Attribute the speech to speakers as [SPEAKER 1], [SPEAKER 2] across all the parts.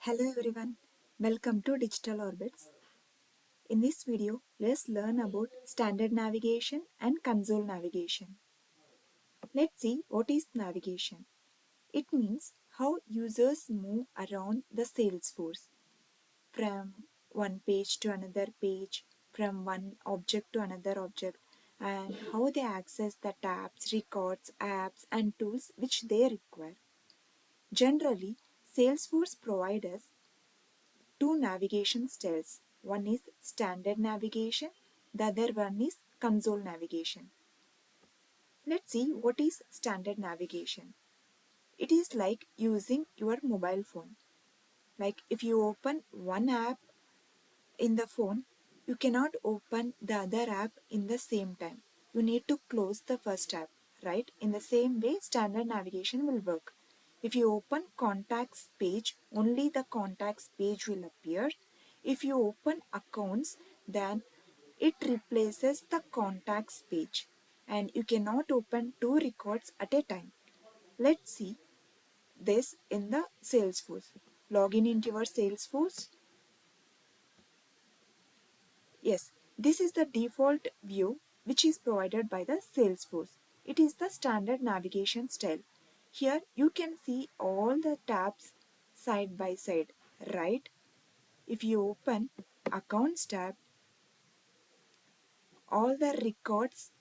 [SPEAKER 1] Hello everyone, welcome to Digital Orbits. In this video, let's learn about standard navigation and console navigation. Let's see what is navigation. It means how users move around the Salesforce from one page to another page, from one object to another object, and how they access the tabs, records, apps, and tools which they require. Generally, Salesforce provides us two navigation styles. One is standard navigation, the other one is console navigation. Let's see what is standard navigation. It is like using your mobile phone. Like if you open one app in the phone, you cannot open the other app in the same time. You need to close the first app, right? In the same way, standard navigation will work. If you open contacts page, only the contacts page will appear. If you open accounts, then it replaces the contacts page and you cannot open two records at a time. Let's see this in the Salesforce. Login into your Salesforce. Yes, this is the default view which is provided by the Salesforce. It is the standard navigation style. Here you can see all the tabs side by side, right? If you open Accounts tab, all the records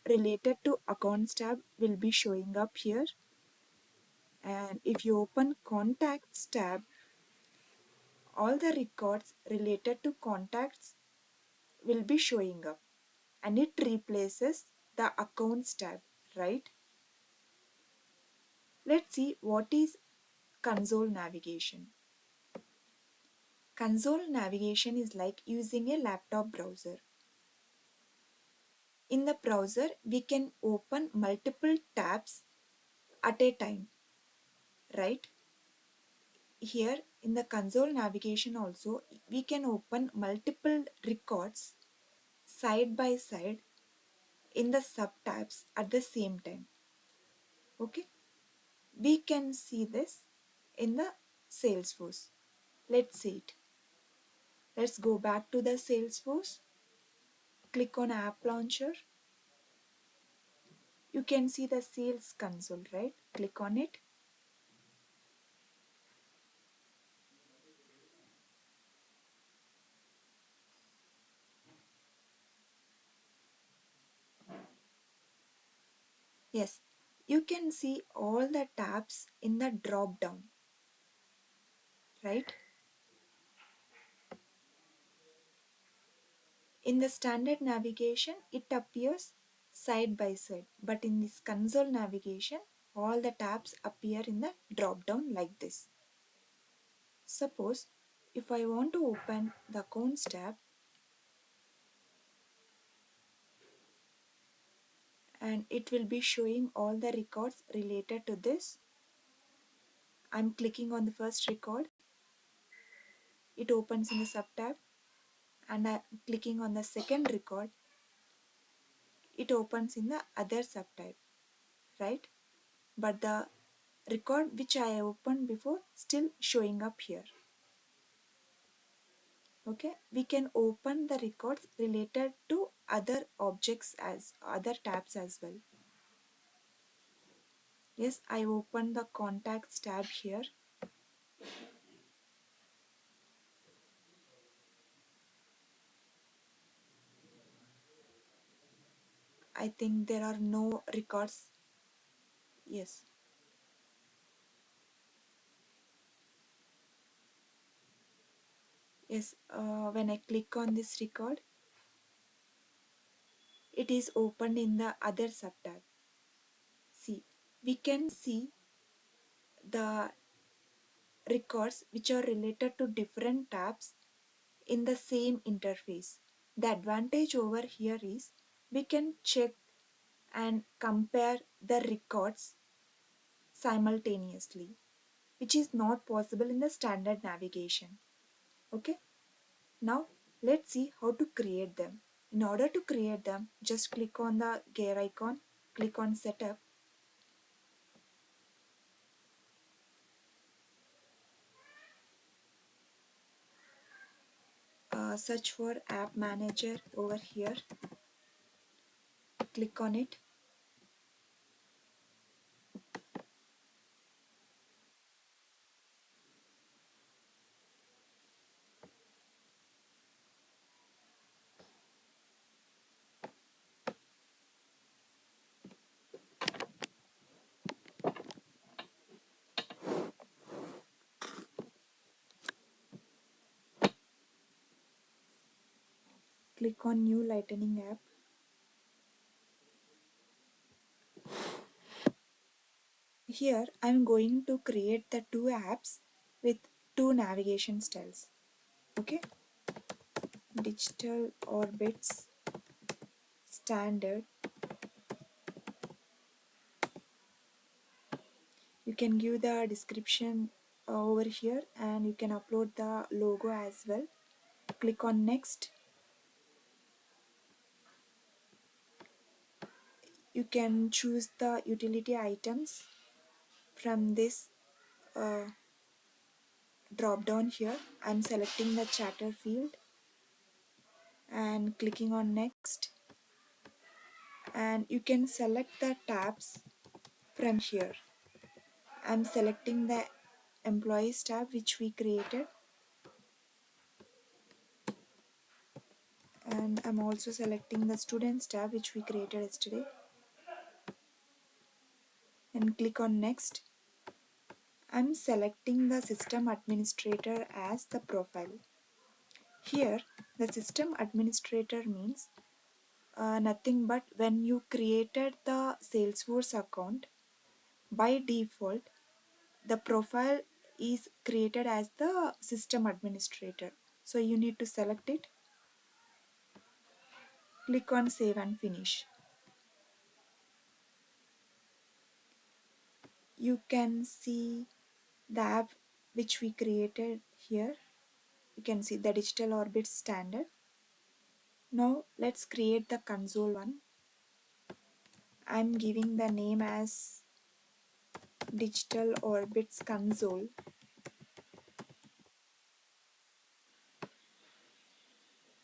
[SPEAKER 1] related to Accounts tab will be showing up here. And if you open Contacts tab, all the records related to contacts will be showing up. And it replaces the accounts tab, right? Let's see what is console navigation. Console navigation is like using a laptop browser. In the browser, we can open multiple tabs at a time, right? Here in the console navigation also, we can open multiple records side by side in the sub tabs at the same time. Okay, we can see this in the Salesforce. Let's see it. Let's go back to the Salesforce. Click on App Launcher. You can see the Sales console, right? Click on it. Yes, you can see all the tabs in the drop down, right? In the standard navigation, it appears side by side, but in this console navigation, all the tabs appear in the drop down like this. Suppose if I want to open the Accounts tab and it will be showing all the records related to this. I'm clicking on the first record. It opens in the sub tab and I'm clicking on the second record. It opens in the other sub tab, right? But the record which I opened before still showing up here. Okay, we can open the records related to other objects as other tabs as well. Yes, I opened the contacts tab here. I think there are no records. Yes. Yes, when I click on this record, it is opened in the other subtab. See, we can see the records which are related to different tabs in the same interface. The advantage over here is we can check and compare the records simultaneously, which is not possible in the standard navigation. Okay, now let's see how to create them. In order to create them, just click on the gear icon, click on setup. search for App Manager over here. Click on it. Click on New Lightning App. Here I'm going to create the two apps with two navigation styles. Okay, Digital Orbits Standard. You can give the description over here, and you can upload the logo as well. Click on Next. You can choose the utility items from this drop down here. I'm selecting the chatter field and clicking on Next, and you can select the tabs from here. I'm selecting the Employees tab which we created, and I'm also selecting the Students tab which we created yesterday, and click on Next. I'm selecting the System Administrator as the profile. Here the System Administrator means nothing but when you created the Salesforce account, by default the profile is created as the System Administrator. So you need to select it. Click on Save and Finish. You can see the app which we created here. You can see the Digital Orbit Standard. Now let's create the console one. I'm giving the name as Digital Orbits Console.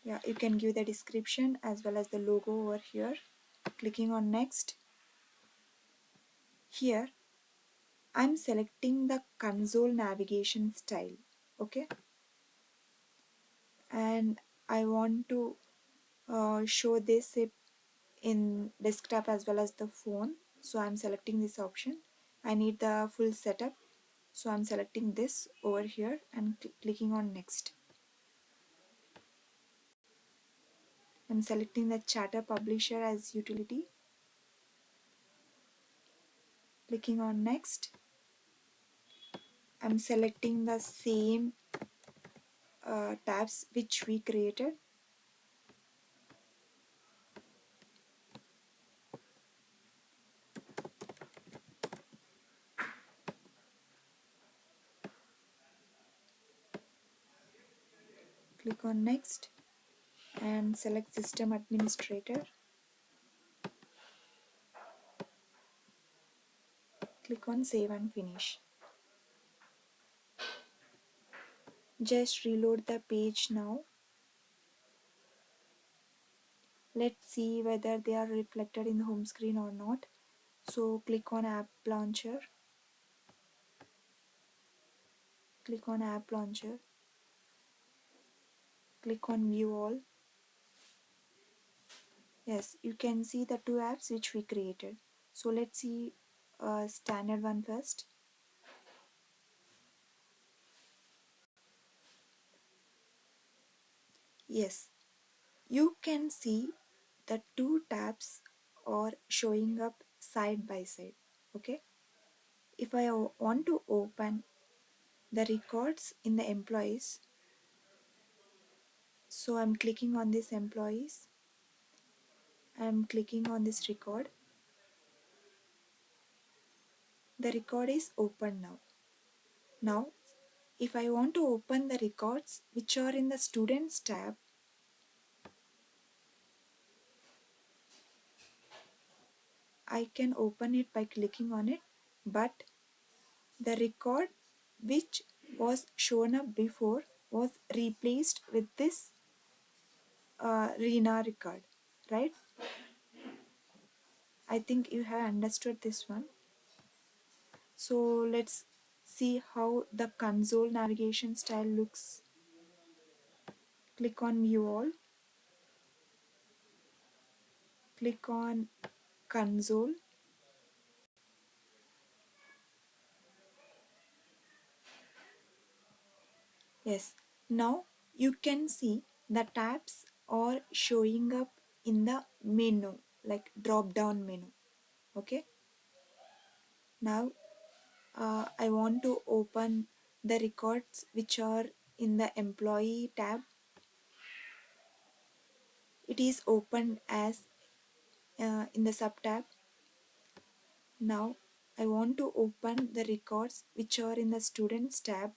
[SPEAKER 1] Yeah, you can give the description as well as the logo over here. Clicking on Next. Here I'm selecting the console navigation style. Okay, and I want to show this in desktop as well as the phone, so I'm selecting this option. I need the full setup, so I'm selecting this over here and clicking on Next. I'm selecting the Chatter Publisher as utility, clicking on Next. I'm selecting the same tabs which we created. Click on Next and select System Administrator. Click on Save and Finish. Just reload the page now. Let's see whether they are reflected in the home screen or not. So click on App Launcher. Click on App Launcher. Click on View All. Yes, you can see the two apps which we created. So let's see standard one first. Yes, you can see the two tabs are showing up side by side. Okay, if I want to open the records in the employees, so I'm clicking on this employees. I'm clicking on this record. The record is open now. Now, if I want to open the records which are in the Students tab, I can open it by clicking on it, but the record which was shown up before was replaced with this Rena record, right? I think you have understood this one. So let's see how the console navigation style looks. Click on view all, click on console. Yes, now you can see the tabs are showing up in the menu, like drop down menu. Okay, now I want to open the records which are in the employee tab. It is opened as in the sub tab. Now I want to open the records which are in the students tab.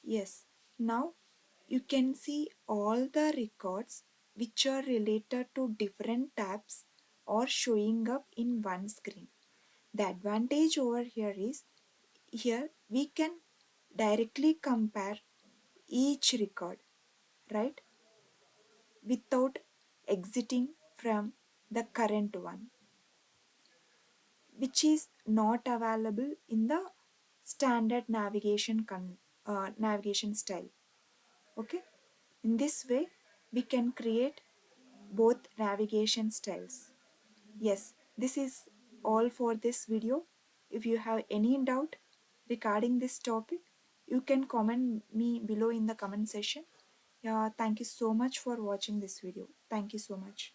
[SPEAKER 1] Yes, now you can see all the records which are related to different tabs or showing up in one screen. The advantage over here is here we can directly compare each record, right, without exiting from the current one, which is not available in the standard navigation style. Okay, in this way we can create both navigation styles. Yes, this is all for this video. If you have any doubt regarding this topic, you can comment me below in the comment section. Yeah, thank you so much for watching this video. Thank you so much.